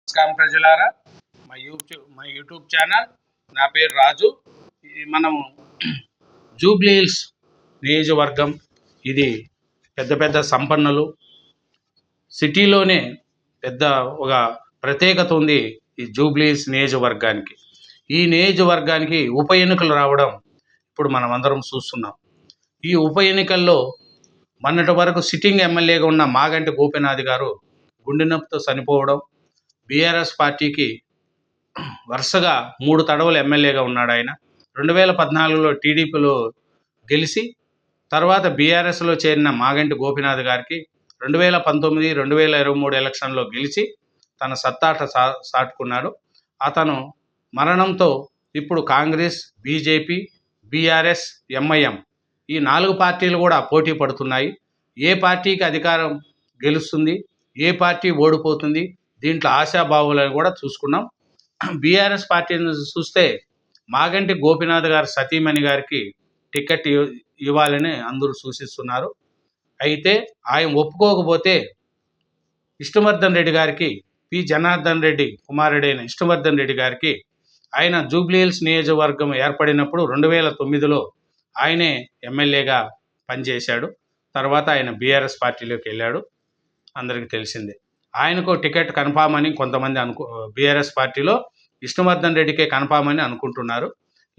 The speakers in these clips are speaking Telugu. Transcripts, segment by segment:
నమస్కారం ప్రజలారా, మా యూట్యూబ్ ఛానల్. నా పేరు రాజు. మనము జూబ్లీ హిల్స్ నియోజకవర్గం, ఇది పెద్ద పెద్ద సంపన్నులు, సిటీలోనే పెద్ద ఒక ప్రత్యేకత ఉంది ఈ జూబ్లీ హిల్స్ నియోజకవర్గానికి. ఈ నియోజకవర్గానికి ఉప ఎన్నికలు రావడం ఇప్పుడు మనం అందరం చూస్తున్నాం. ఈ ఉప ఎన్నికల్లో మొన్నటి వరకు సిట్టింగ్ ఎమ్మెల్యేగా ఉన్న మాగంటి గోపీనాథ్ గారు గుండె నొప్పితో చనిపోవడం, బీఆర్ఎస్ పార్టీకి వరుసగా 3 తడవలు ఎమ్మెల్యేగా ఉన్నాడు ఆయన. 2014లో టీడీపీలో గెలిచి తర్వాత బీఆర్ఎస్లో చేరిన మాగంటి గోపీనాథ్ గారికి 2019, 2023 ఎలక్షన్లో గెలిచి తన సత్తాట సాటుకున్నాడు. అతను మరణంతో ఇప్పుడు కాంగ్రెస్, బీజేపీ, బీఆర్ఎస్, ఎంఐఎం ఈ 4 పార్టీలు కూడా పోటీ పడుతున్నాయి. ఏ పార్టీకి అధికారం గెలుస్తుంది, ఏ పార్టీ ఓడిపోతుంది, దీంట్లో ఆశాభావులను కూడా చూసుకున్నాం. బీఆర్ఎస్ పార్టీని చూస్తే మాగంటి గోపీనాథ్ గారు సతీమణి గారికి టికెట్ ఇవ్వాలని అందరూ సూచిస్తున్నారు. అయితే ఆయన ఒప్పుకోకపోతే విష్ణువర్ధన్ రెడ్డి గారికి, పి జనార్దన్ రెడ్డి కుమారుడైన విష్ణువర్ధన్ రెడ్డి గారికి, ఆయన జూబ్లీ హిల్స్ నియోజకవర్గం ఏర్పడినప్పుడు 2009లో ఆయనే ఎమ్మెల్యేగా పనిచేశాడు. తర్వాత ఆయన బీఆర్ఎస్ పార్టీలోకి వెళ్ళాడు, అందరికీ తెలిసిందే. ఆయనకు టికెట్ కన్ఫామ్ అని కొంతమంది బీఆర్ఎస్ పార్టీలో విష్ణువర్ధన్ రెడ్డికే కన్ఫామ్ అని అనుకుంటున్నారు.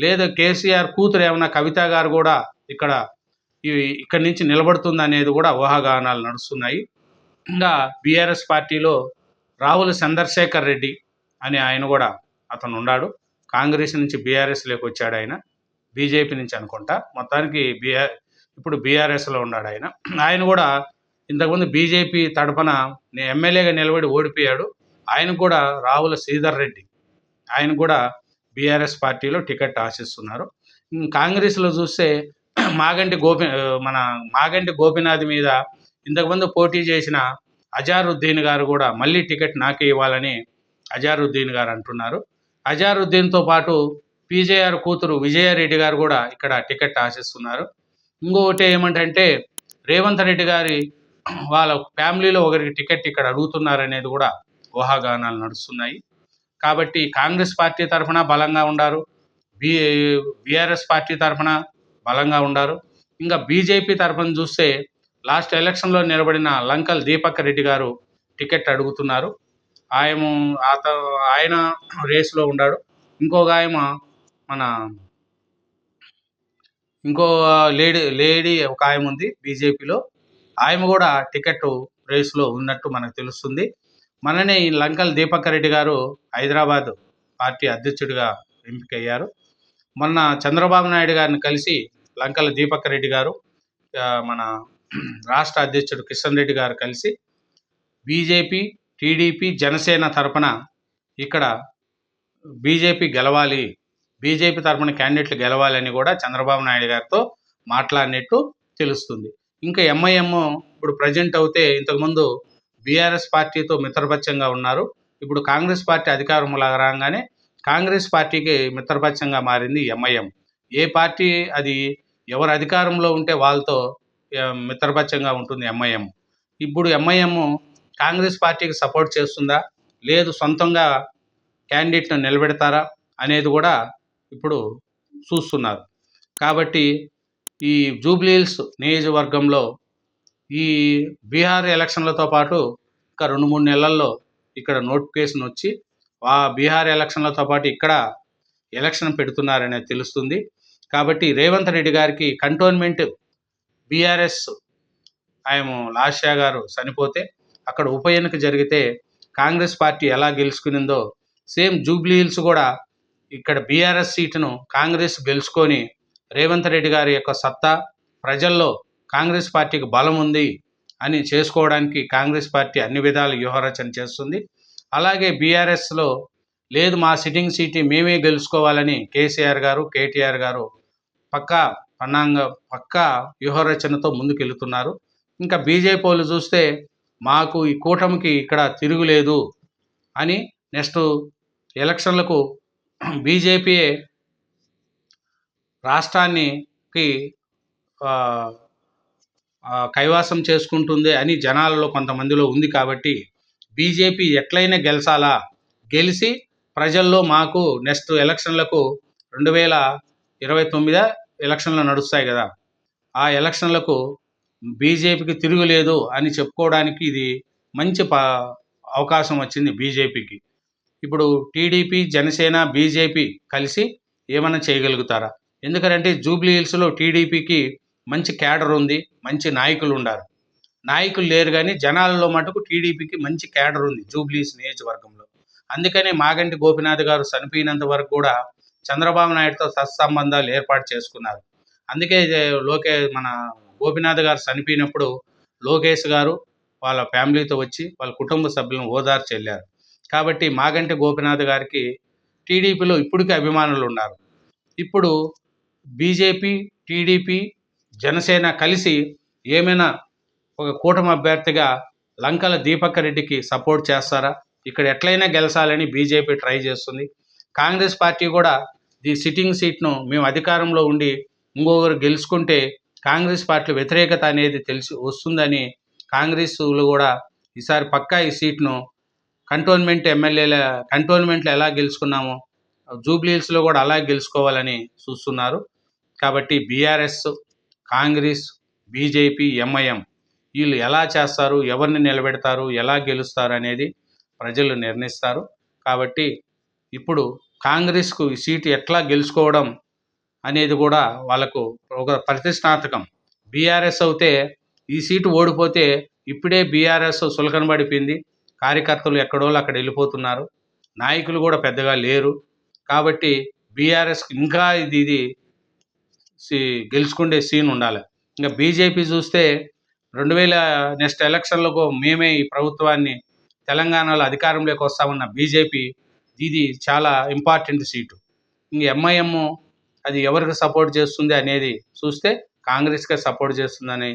లేదా కేసీఆర్ కూతురు ఏమన్నా కవిత గారు కూడా ఇక్కడి నుంచి నిలబడుతుంది అనేది కూడా ఊహాగానాలు నడుస్తున్నాయి. ఇంకా బీఆర్ఎస్ పార్టీలో రావుల చంద్రశేఖర్ రెడ్డి అని ఆయన కూడా అతను ఉన్నాడు. కాంగ్రెస్ నుంచి బీఆర్ఎస్లోకి వచ్చాడు ఆయన, బీజేపీ నుంచి అనుకుంటా. మొత్తానికి ఇప్పుడు బీఆర్ఎస్లో ఉన్నాడు ఆయన. ఆయన కూడా ఇంతకుముందు బీజేపీ తరపున ఎమ్మెల్యేగా నిలబడి ఓడిపోయాడు. ఆయన కూడా రావుల శ్రీధర్ రెడ్డి, ఆయన కూడా బీఆర్ఎస్ పార్టీలో టికెట్ ఆశిస్తున్నారు. కాంగ్రెస్లో చూస్తే మాగంటి గోపీనాథ్ మీద ఇంతకుముందు పోటీ చేసిన అజారుద్దీన్ గారు కూడా మళ్ళీ టికెట్ నాకే ఇవ్వాలని అజారుద్దీన్ గారు అంటున్నారు. అజారుద్దీన్తో పాటు పీజేఆర్ కూతురు విజయారెడ్డి గారు కూడా ఇక్కడ టికెట్ ఆశిస్తున్నారు. ఇంకొకటి ఏమంటే రేవంత్ రెడ్డి గారి వాళ్ళ ఫ్యామిలీలో ఒకరికి టికెట్ ఇక్కడ అడుగుతున్నారనేది కూడా ఊహాగానాలు నడుస్తున్నాయి. కాబట్టి కాంగ్రెస్ పార్టీ తరఫున బలంగా ఉండారు, బీఆర్ఎస్ పార్టీ తరఫున బలంగా ఉండారు. ఇంకా బీజేపీ తరఫున చూస్తే లాస్ట్ ఎలక్షన్లో నిలబడిన లంకల్ దీపక్ రెడ్డి గారు టికెట్ అడుగుతున్నారు. ఆయన రేసులో ఉన్నాడు. ఇంకొక ఆయన ఇంకో లేడీ ఒక ఆయన ఉంది బీజేపీలో, ఆయన కూడా టికెట్ రేసులో ఉన్నట్టు మనకు తెలుస్తుంది. మననే ఈ లంకల్ దీపక్ రెడ్డి గారు హైదరాబాద్ పార్టీ అధ్యక్షుడిగా ఎంపికయ్యారు. మొన్న చంద్రబాబు నాయుడు గారిని కలిసి లంకల దీపక్ రెడ్డి గారు, మన రాష్ట్ర అధ్యక్షుడు కిషన్ రెడ్డి గారు కలిసి బీజేపీ, టీడీపీ, జనసేన తరపున ఇక్కడ బీజేపీ గెలవాలి, బీజేపీ తరపున క్యాండిడేట్లు గెలవాలని కూడా చంద్రబాబు నాయుడు గారితో మాట్లాడినట్టు తెలుస్తుంది. ఇంకా ఎంఐఎం ఇప్పుడు ప్రజెంట్ అవుతే ఇంతకుముందు బీఆర్ఎస్ పార్టీతో మిత్రపక్షంగా ఉన్నారు. ఇప్పుడు కాంగ్రెస్ పార్టీ అధికారంలో రాగానే కాంగ్రెస్ పార్టీకి మిత్రపక్షంగా మారింది ఎంఐఎం. ఏ పార్టీ అది ఎవరు అధికారంలో ఉంటే వాళ్ళతో మిత్రపక్షంగా ఉంటుంది ఎంఐఎం. ఇప్పుడు ఎంఐఎం కాంగ్రెస్ పార్టీకి సపోర్ట్ చేస్తుందా, లేదు సొంతంగా క్యాండిడేట్ను నిలబెడతారా అనేది కూడా ఇప్పుడు చూస్తున్నారు. కాబట్టి ఈ జూబ్లీ హిల్స్ నియోజకవర్గంలో ఈ బీహార్ ఎలక్షన్లతో పాటు ఇంకా 2-3 నెలల్లో ఇక్కడ నోటిఫికేషన్ వచ్చి ఆ బీహార్ ఎలక్షన్లతో పాటు ఇక్కడ ఎలక్షన్ పెడుతున్నారనేది తెలుస్తుంది. కాబట్టి రేవంత్ రెడ్డి గారికి కంటోన్మెంట్ బీఆర్ఎస్ ఆయన లాస్యా గారు చనిపోతే అక్కడ ఉప ఎన్నిక జరిగితే కాంగ్రెస్ పార్టీ ఎలా గెలుచుకునిందో సేమ్ జూబ్లీ హిల్స్ కూడా ఇక్కడ బీఆర్ఎస్ సీటును కాంగ్రెస్ గెలుచుకొని రేవంత్ రెడ్డి గారి యొక్క సత్తా, ప్రజల్లో కాంగ్రెస్ పార్టీకి బలం ఉంది అని చేసుకోవడానికి కాంగ్రెస్ పార్టీ అన్ని విధాలు వ్యూహరచన చేస్తుంది. అలాగే బీఆర్ఎస్లో లేదు మా సిట్టింగ్ సీటు మేమే గెలుచుకోవాలని కేసీఆర్ గారు, కేటీఆర్ గారు పక్కా వ్యూహరచనతో ముందుకెళ్తున్నారు. ఇంకా బీజేపీ వాళ్ళు చూస్తే మాకు ఈ కూటమికి ఇక్కడ తిరుగులేదు అని నెక్స్ట్ ఎలక్షన్లకు బీజేపీయే రాష్ట్రానికి కైవాసం చేసుకుంటుంది అని జనాలలో కొంతమందిలో ఉంది. కాబట్టి బీజేపీ ఎట్లయినా గెలిచాలా, గెలిచి ప్రజల్లో మాకు నెక్స్ట్ ఎలక్షన్లకు 2029 ఎలక్షన్లు నడుస్తాయి కదా, ఆ ఎలక్షన్లకు బీజేపీకి తిరుగులేదు అని చెప్పుకోవడానికి ఇది మంచి అవకాశం వచ్చింది బీజేపీకి. ఇప్పుడు టీడీపీ, జనసేన, బీజేపీ కలిసి ఏమైనా చేయగలుగుతారా? ఎందుకంటే జూబ్లీ హిల్స్లో టీడీపీకి మంచి క్యాడర్ ఉంది, మంచి నాయకులు ఉన్నారు. నాయకులు లేరు కానీ జనాలలో మటుకు టీడీపీకి మంచి క్యాడర్ ఉంది జూబ్లీ హిల్స్ నియోజకవర్గంలో. అందుకని మాగంటి గోపీనాథ్ గారు చనిపోయినంత వరకు కూడా చంద్రబాబు నాయుడుతో సత్సంబంధాలు ఏర్పాటు చేసుకున్నారు. అందుకే మన గోపీనాథ్ గారు చనిపోయినప్పుడు లోకేష్ గారు వాళ్ళ ఫ్యామిలీతో వచ్చి వాళ్ళ కుటుంబ సభ్యులను ఓదార్చి వెళ్ళారు. కాబట్టి మాగంటి గోపీనాథ్ గారికి టీడీపీలో ఇప్పటికీ అభిమానులు ఉన్నారు. ఇప్పుడు బీజేపీ, టీడీపీ, జనసేన కలిసి ఏమైనా ఒక కూటమి అభ్యర్థిగా లంకల దీపక్ రెడ్డికి సపోర్ట్ చేస్తారా? ఇక్కడ ఎట్లయినా గెలసాలని బీజేపీ ట్రై చేస్తుంది. కాంగ్రెస్ పార్టీ కూడా ఈ సిట్టింగ్ సీట్ను మేము అధికారంలో ఉండి ఇంకొకరు గెలుచుకుంటే కాంగ్రెస్ పార్టీ వ్యతిరేకత అనేది తెలిసి వస్తుందని కాంగ్రెస్లు కూడా ఈసారి పక్కా ఈ సీట్ను కంటోన్మెంట్లో ఎలా గెలుచుకున్నామో జూబ్లీ హిల్స్లో కూడా అలా గెలుచుకోవాలని చూస్తున్నారు. కాబట్టి బీఆర్ఎస్, కాంగ్రెస్, బీజేపీ, ఎంఐఎం వీళ్ళు ఎలా చేస్తారు, ఎవరిని నిలబెడతారు, ఎలా గెలుస్తారు అనేది ప్రజలు నిర్ణయిస్తారు. కాబట్టి ఇప్పుడు కాంగ్రెస్కు ఈ సీటు ఎట్లా గెలుచుకోవడం అనేది కూడా వాళ్ళకు ఒక ప్రతిష్టాత్మకం. బీఆర్ఎస్ అయితే ఈ సీటు ఓడిపోతే ఇప్పుడే బీఆర్ఎస్ సులకనబడిపోయింది, కార్యకర్తలు ఎక్కడోళ్ళు అక్కడ వెళ్ళిపోతున్నారు, నాయకులు కూడా పెద్దగా లేరు. కాబట్టి బీఆర్ఎస్కి ఇంకా ఇది గెలుచుకునే సీన్ ఉండాలి. ఇంకా బీజేపీ చూస్తే 2000 నెక్స్ట్ ఎలక్షన్లకు మేమే ఈ ప్రభుత్వాన్ని తెలంగాణలో అధికారంలోకి వస్తామన్న బీజేపీ ఇది చాలా ఇంపార్టెంట్ సీటు. ఇంక ఎంఐఎం అది ఎవరికి సపోర్ట్ చేస్తుంది అనేది చూస్తే కాంగ్రెస్కే సపోర్ట్ చేస్తుందని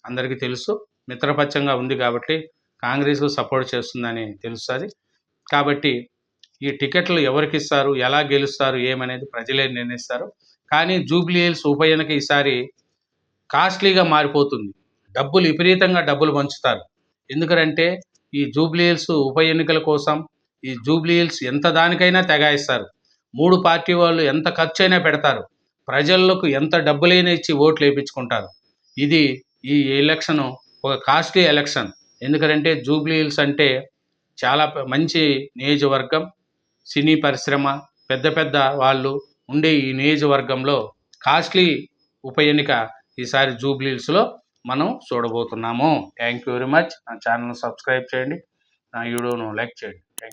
అందరికీ తెలుసు. మిత్రపక్షంగా ఉంది కాబట్టి కాంగ్రెస్కు సపోర్ట్ చేస్తుందని తెలుస్తుంది. కాబట్టి ఈ టికెట్లు ఎవరికి ఇస్తారు, ఎలా గెలుస్తారు ఏమనేది ప్రజలే నిర్ణయిస్తారు. కానీ జూబ్లీ హిల్స్ ఉప ఎన్నిక ఈసారి కాస్ట్లీగా మారిపోతుంది. విపరీతంగా డబ్బులు పంచుతారు. ఎందుకంటే ఈ జూబ్లీ హిల్స్ ఉప ఎన్నికల కోసం ఈ జూబ్లీ హిల్స్ ఎంత దానికైనా తెగాయిస్తారు. 3 పార్టీ వాళ్ళు ఎంత ఖర్చు అయినా పెడతారు. ప్రజలకు ఎంత డబ్బులైనా ఇచ్చి ఓట్లు వేయించుకుంటారు. ఇది ఈ ఎలక్షన్ ఒక కాస్ట్లీ ఎలక్షన్. ఎందుకంటే జూబ్లీ హిల్స్ అంటే చాలా మంచి నియోజకవర్గం, సినీ పరిశ్రమ, పెద్ద పెద్ద వాళ్ళు ఉండే ఈ నియోజకవర్గంలో కాస్ట్లీ ఉప ఎన్నిక ఈసారి జూబ్లీ హిల్స్లో మనం చూడబోతున్నాము. Thank you very much. నా ఛానల్ను సబ్స్క్రైబ్ చేయండి, నా వీడియోను లైక్ చేయండి.